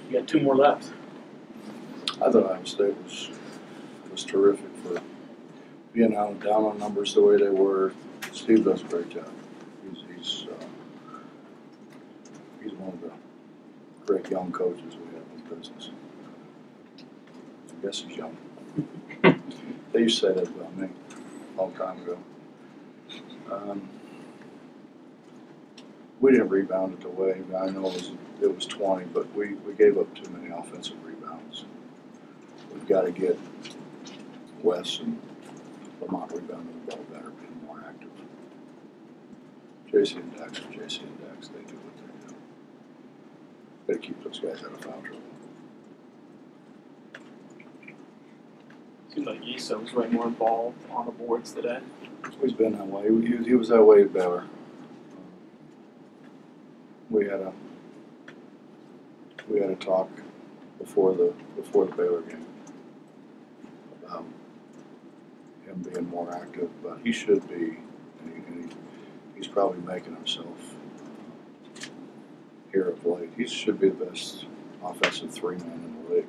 You got 2 more left. I thought Iowa State was terrific for being down on numbers the way they were. Steve does a great job. He's one of the great young coaches we have in business. I guess he's young. They used to say that about me a long time ago. We didn't rebound it away. I know it was 20, but we gave up too many offensive rebounds. We've got to get Wes and Lamont rebounding the ball better, being more active. JC and Dax are JC and Dax. They do what they do. Got to keep those guys out of foul trouble. Seems like Issa was way more involved on the boards today. He's been that way. He was that way at Baylor. We had a talk before the Baylor game about him being more active, but he should be, and he's probably making himself here of late. He should be the best offensive 3-man in the league.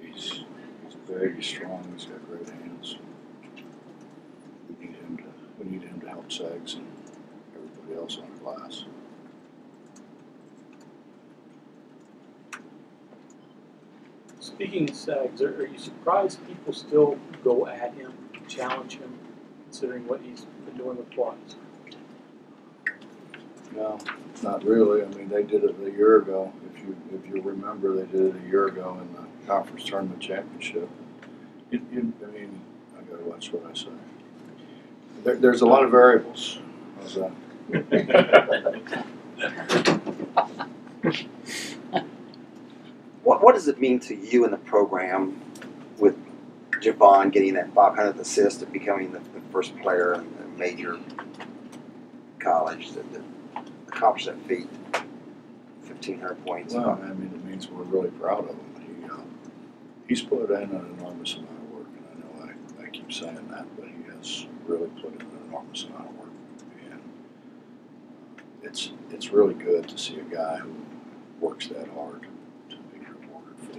He's big, he's strong, he's got great hands. We need him to help Sags and everybody else on the glass. Speaking of Sags, are you surprised people still go at him, challenge him, considering what he's been doing with Watts? No, not really. I mean, they did it a year ago. If you remember, they did it a year ago in the conference tournament championship. I mean, I gotta watch what I say. There's a lot of variables. How's that? What does it mean to you in the program with Javon getting that 500th assist and becoming the first player in a major college that accomplished that feat? 1,500 points. Well, I mean, it means we're really proud of him. He's put in an enormous amount of work, and I know I keep saying that, but he has really put in an enormous amount of work. And it's really good to see a guy who works that hard to be rewarded for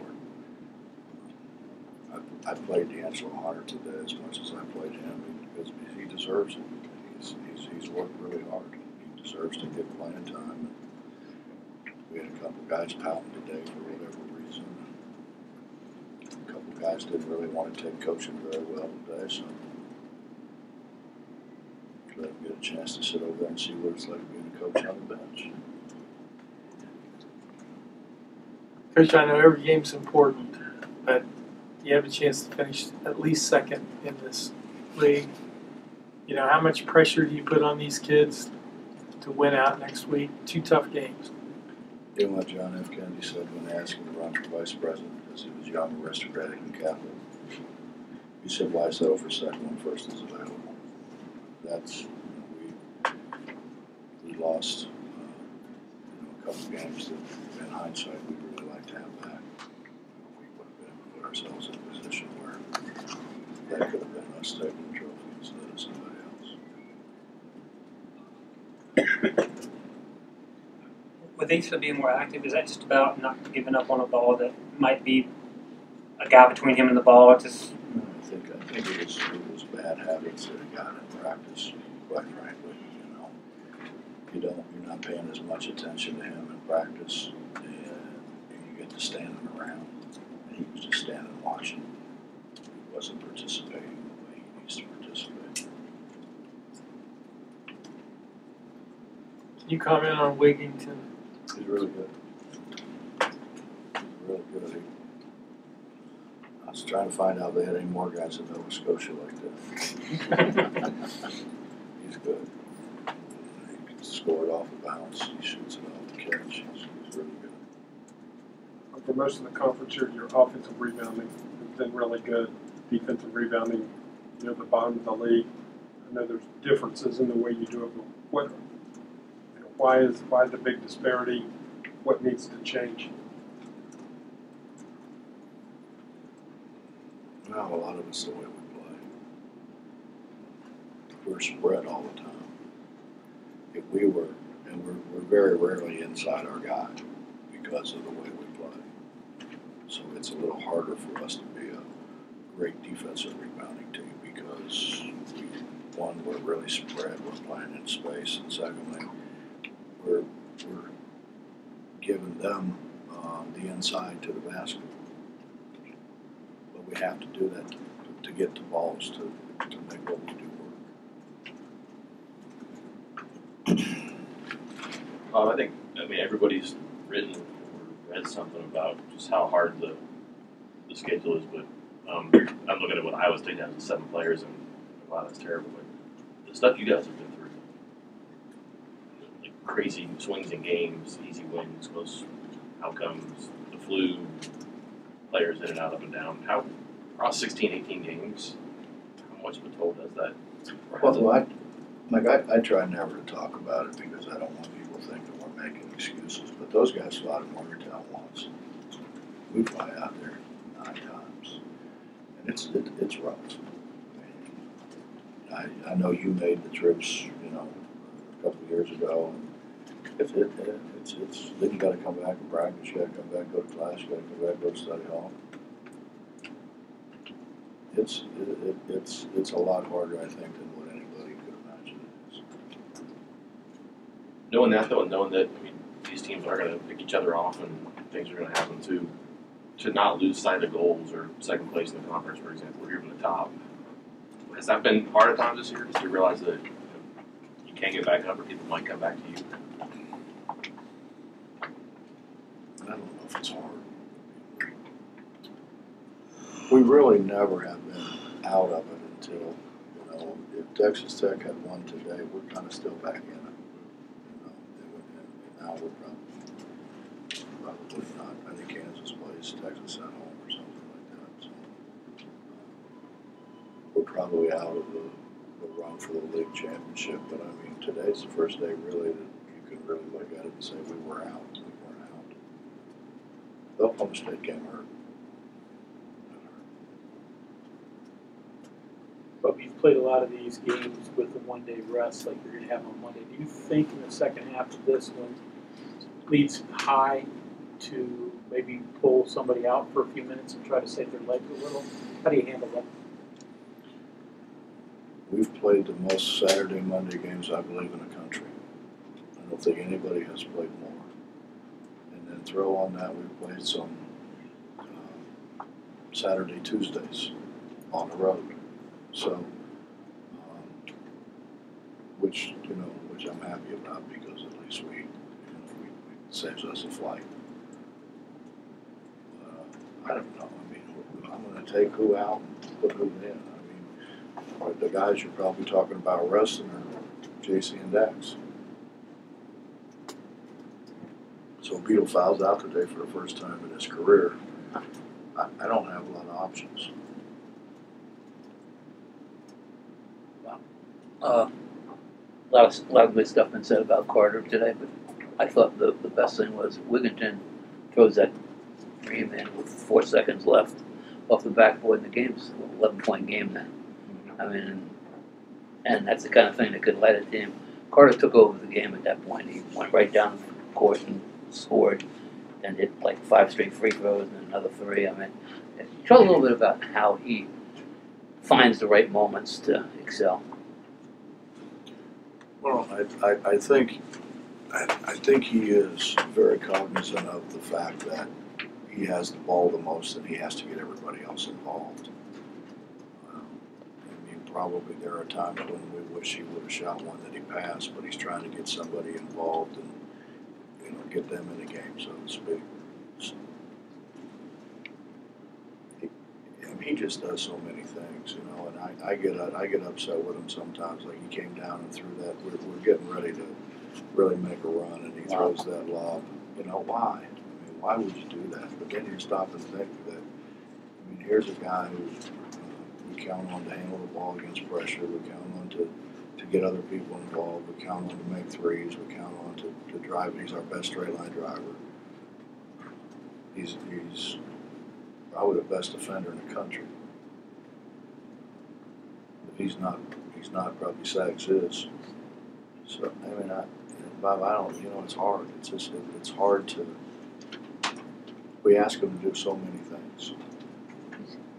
it. I played D'Angelo Hunter today as much as I played him because he deserves it. He's worked really hard. He deserves to get playing time. We had a couple guys pouting today for whatever reason. A couple guys didn't really want to take coaching very well today, so let them get a chance to sit over there and see what it's like being a coach on the bench. Coach, I know every game's important, but you have a chance to finish at least second in this league. You know, how much pressure do you put on these kids to win out next week? 2 tough games. You know what John F. Kennedy said when they asked him to run for vice president because he was young, aristocratic, and Catholic? He said, why settle for second when first is available? That's, we lost a couple games that, in hindsight, we'd really like to have back. We would have been able to put ourselves in a position where that could have been us taking the trophy instead of somebody else. With Issa being more active, is that just about not giving up on a ball that might be a gap between him and the ball? Just I think it was bad habits that he got in practice, quite frankly. You're not paying as much attention to him in practice, and you get to standing around, and he was just standing watching. He wasn't participating the way he needs to participate. Can you comment on Wigington? He's really good. He's really good. I was trying to find out if they had any more guys in Nova Scotia like that. He's good. He can score it off the bounce. He shoots it off the catch. He's really good. For most of the conference year, your offensive rebounding has been really good. Defensive rebounding, the bottom of the league. I know there's differences in the way you do it, but why the big disparity? What needs to change? Well, a lot of it's the way we play. We're spread all the time. If we were, and we're very rarely inside our guy because of the way we play. So it's a little harder for us to be a great defensive rebounding team because one, we're really spread, we're playing in space, and secondly, we're giving them the inside to the basket. But we have to do that to get the balls to make what we do work. I mean, everybody's written or read something about just how hard the schedule is, but I'm looking at what Iowa State has with 7 players, and wow, that's terrible. But the stuff you guys have been through, like crazy swings in games, easy wins, close outcomes, the flu, players in and out, up and down. How across 16, 18 games, how much of a toll does that? I try never to talk about it because I don't want people to think that we're making excuses. But those guys fought in Morgantown once. We fly out there 9 times, and it's rough. I know you made the trips, a couple of years ago. And it's then you got to come back and practice. You got to come back, go to class. You got to come back, go to study hall. It's a lot harder, I think, than what anybody could imagine it is. Knowing that, though, and knowing that, I mean, these teams are going to pick each other off and things are going to happen too, to not lose sight of goals or second place in the conference, for example, or even the top. Has that been hard at times this year? Just to realize that you can't get back up or people might come back to you? I don't know if it's hard. We really never have been out of it until, if Texas Tech had won today, we're kind of still back in it. And now we're probably not. I think Kansas plays Texas at home or something like that. So we're probably out of the run for the league championship. But I mean, today's the first day really that you can really look at it and say we were out. We weren't out. The Oklahoma State game hurt. But you've played a lot of these games with the one-day rest like you're going to have on Monday. Do you think in the second half of this one leads high to maybe pull somebody out for a few minutes and try to save their legs a little? How do you handle that? We've played the most Saturday, Monday games, I believe, in the country. I don't think anybody has played more. And then throw on that, we've played some Saturday, Tuesdays on the road. So, which I'm happy about because at least it saves us a flight. I don't know. I mean, I'm going to take who out and put who in. I mean, the guys you're probably talking about resting are JC and Dax. So Beetle fouls out today for the first time in his career. I don't have a lot of options. A lot of good stuff been said about Carter today, but I thought the best thing was Wigginton throws that dream in with 4 seconds left off the backboard, and the game's an 11-point game then. I mean, and that's the kind of thing that could light a team. Carter took over the game at that point. He went right down the court and scored, and hit like 5 straight free throws and another 3. I mean, tell a little bit about how he finds the right moments to excel. Well, I think he is very cognizant of the fact that he has the ball the most and he has to get everybody else involved. I mean, probably there are times when we wish he would have shot one that he passed, but he's trying to get somebody involved and get them in the game, so to speak. He just does so many things, and I get upset with him sometimes. Like he came down and threw that. We're getting ready to really make a run, and he throws that lob. Why? I mean, why would you do that? But then you stop and think that. I mean, here's a guy who we count on to handle the ball against pressure. We count on to get other people involved. We count on to make threes. We count on to drive. He's our best straight line driver. He's probably the best defender in the country. If he's not probably Sags is. So I mean, Bob, I don't. It's hard. It's hard to we ask him to do so many things.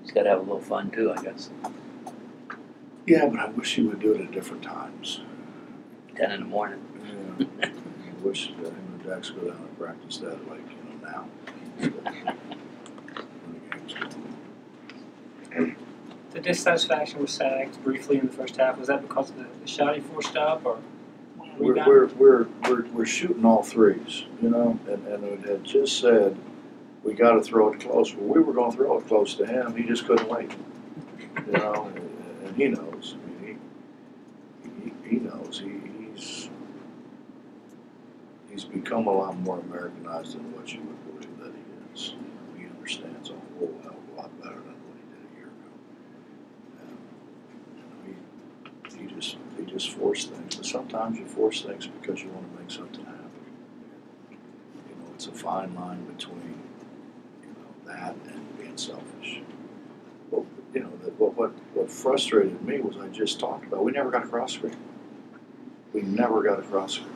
He's got to have a little fun too, I guess. Yeah, but I wish he would do it at different times. 10 in the morning. Yeah. I wish him and Dax go down and practice that, like, now. When the game's going. The dissatisfaction with Sags briefly in the first half, was that because of the shot he forced up, or We're shooting all threes, and it had just said we got to throw it close. Well, we were going to throw it close to him. He just couldn't wait, and he knows. I mean, he knows. He's become a lot more Americanized than what you would believe that he is. He understands a whole hell of a lot better than what he did a year ago. He just forced things, but sometimes you force things because you want to make something happen. It's a fine line between that and being selfish. Well, what frustrated me was I just talked about. We never got a cross screen. We never got a cross screen.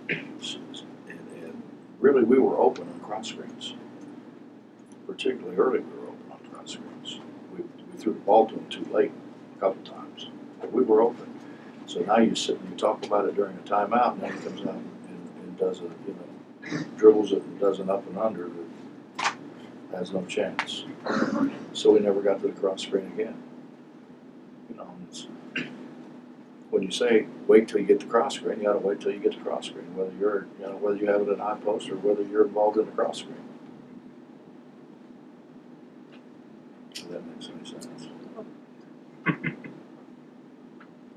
And really, we were open on cross screens. Particularly early, we were open on cross screens. We threw the ball to them too late a couple times, but we were open. So now you sit and you talk about it during a timeout, and then he comes out and does dribbles it and does an up and under that has no chance. So we never got to the cross screen again. When you say wait till you get the cross screen, you got to wait till you get the cross screen, whether you have it in high post or whether you're involved in the cross screen. If that makes any sense.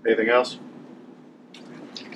Anything else?